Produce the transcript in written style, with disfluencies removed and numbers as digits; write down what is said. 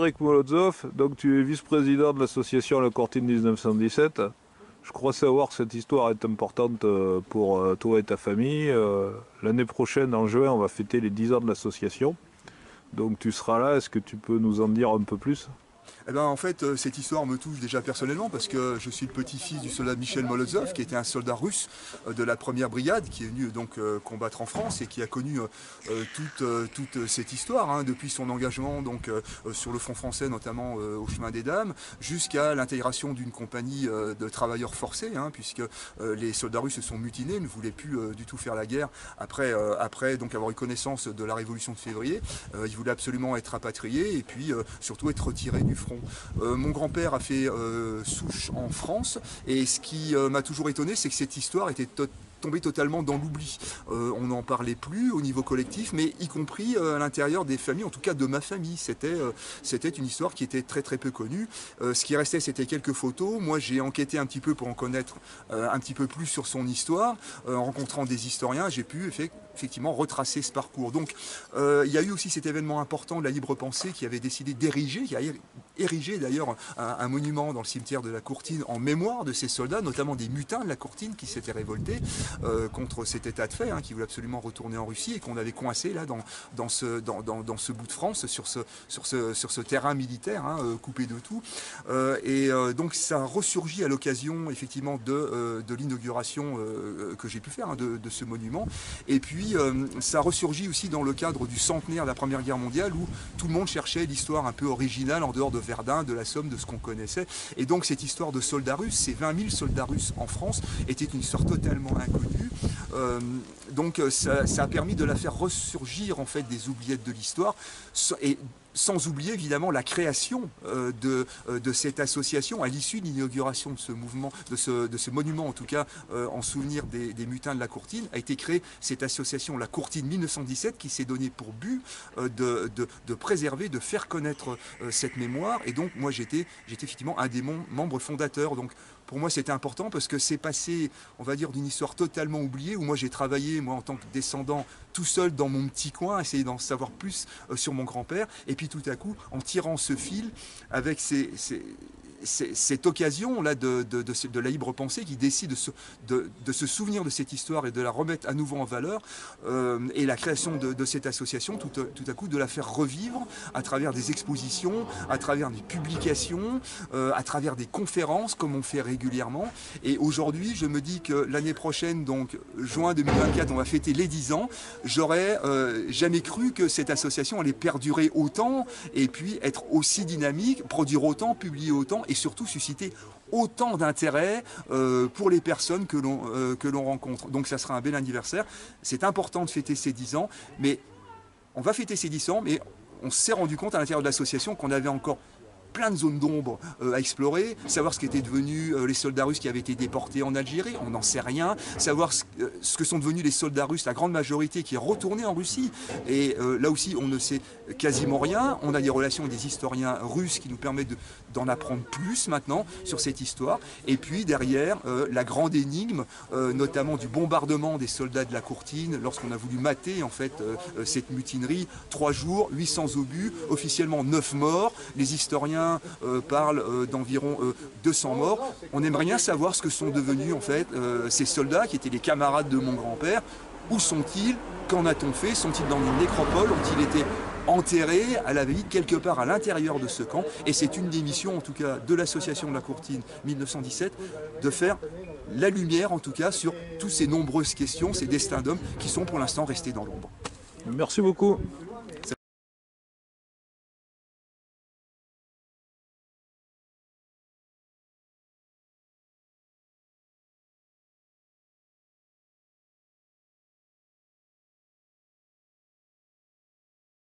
Frédéric Molotov, donc tu es vice-président de l'association La Courtine 1917. Je crois savoir que cette histoire est importante pour toi et ta famille. L'année prochaine, en juin, on va fêter les 10 ans de l'association. Donc tu seras là, est-ce que tu peux nous en dire un peu plus? Eh ben, en fait, cette histoire me touche déjà personnellement parce que je suis le petit-fils du soldat Michel Molotov, qui était un soldat russe de la première brigade, qui est venu donc combattre en France et qui a connu toute cette histoire, hein, depuis son engagement donc, sur le front français, notamment au chemin des Dames, jusqu'à l'intégration d'une compagnie de travailleurs forcés, hein, puisque les soldats russes se sont mutinés, ne voulaient plus du tout faire la guerre après donc avoir eu connaissance de la révolution de février. Ils voulaient absolument être rapatriés et puis surtout être retirés du front. Mon grand-père a fait souche en France et ce qui m'a toujours étonné, c'est que cette histoire était tombée totalement dans l'oubli. On n'en parlait plus au niveau collectif, mais y compris à l'intérieur des familles, en tout cas de ma famille. C'était une histoire qui était très très peu connue. Ce qui restait, c'était quelques photos. Moi, j'ai enquêté un petit peu pour en connaître un petit peu plus sur son histoire. En rencontrant des historiens, j'ai pu effectivement retracer ce parcours. Donc, il y a eu aussi cet événement important de la libre pensée qui avait décidé d'ériger, qui a érigé d'ailleurs un monument dans le cimetière de la Courtine en mémoire de ces soldats, notamment des mutins de la Courtine qui s'étaient révoltés contre cet état de fait, hein, qui voulait absolument retourner en Russie et qu'on avait coincé là dans ce bout de France, sur ce terrain militaire, hein, coupé de tout. Donc ça ressurgit à l'occasion effectivement de l'inauguration que j'ai pu faire, hein, de ce monument. Et puis ça ressurgit aussi dans le cadre du centenaire de la Première Guerre mondiale où tout le monde cherchait l'histoire un peu originale en dehors de Verdun, de la Somme, de ce qu'on connaissait. Et donc cette histoire de soldats russes, ces 20 000 soldats russes en France, était une histoire totalement inconnue. Donc ça a permis de la faire ressurgir en fait des oubliettes de l'histoire, et sans oublier évidemment la création de cette association à l'issue de l'inauguration de ce mouvement, de ce monument en tout cas, en souvenir des mutins de la Courtine, a été créée cette association La Courtine 1917 qui s'est donné pour but de préserver, de faire connaître cette mémoire. Et donc moi j'étais effectivement un des membres fondateurs. Donc pour moi c'était important parce que c'est passé, on va dire, d'une histoire totalement oubliée où moi j'ai travaillé, moi en tant que descendant, tout seul dans mon petit coin, essayer d'en savoir plus sur mon grand-père. Et puis tout à coup, en tirant ce fil avec cette occasion-là de la libre pensée qui décide de se souvenir de cette histoire et de la remettre à nouveau en valeur, et la création de cette association, tout à coup de la faire revivre à travers des expositions, à travers des publications, à travers des conférences comme on fait régulièrement. Et aujourd'hui, je me dis que l'année prochaine, donc juin 2024, on va fêter les 10 ans. J'aurais jamais cru que cette association allait perdurer autant et puis être aussi dynamique, produire autant, publier autant et surtout susciter autant d'intérêt pour les personnes que l'on rencontre. Donc ça sera un bel anniversaire. C'est important de fêter ces 10 ans, mais on va fêter ces 10 ans, mais on s'est rendu compte à l'intérieur de l'association qu'on avait encore plein de zones d'ombre à explorer, savoir ce qu'étaient devenus les soldats russes qui avaient été déportés en Algérie, on n'en sait rien, savoir ce que sont devenus les soldats russes, la grande majorité qui est retournée en Russie, et là aussi on ne sait quasiment rien. On a des relations avec des historiens russes qui nous permettent d'en apprendre plus maintenant sur cette histoire, et puis derrière la grande énigme, notamment du bombardement des soldats de la Courtine, lorsqu'on a voulu mater en fait cette mutinerie, 3 jours, 800 obus, officiellement 9 morts, les historiens parlent d'environ 200 morts. On aimerait bien savoir ce que sont devenus en fait ces soldats qui étaient les camarades de mon grand-père. Où sont-ils? Qu'en a-t-on fait? Sont-ils dans une nécropole? Ont-ils été enterrés à la vie quelque part à l'intérieur de ce camp? Et c'est une des missions en tout cas de l'association de la Courtine 1917 de faire la lumière en tout cas sur toutes ces nombreuses questions, ces destins d'hommes qui sont pour l'instant restés dans l'ombre. Merci beaucoup.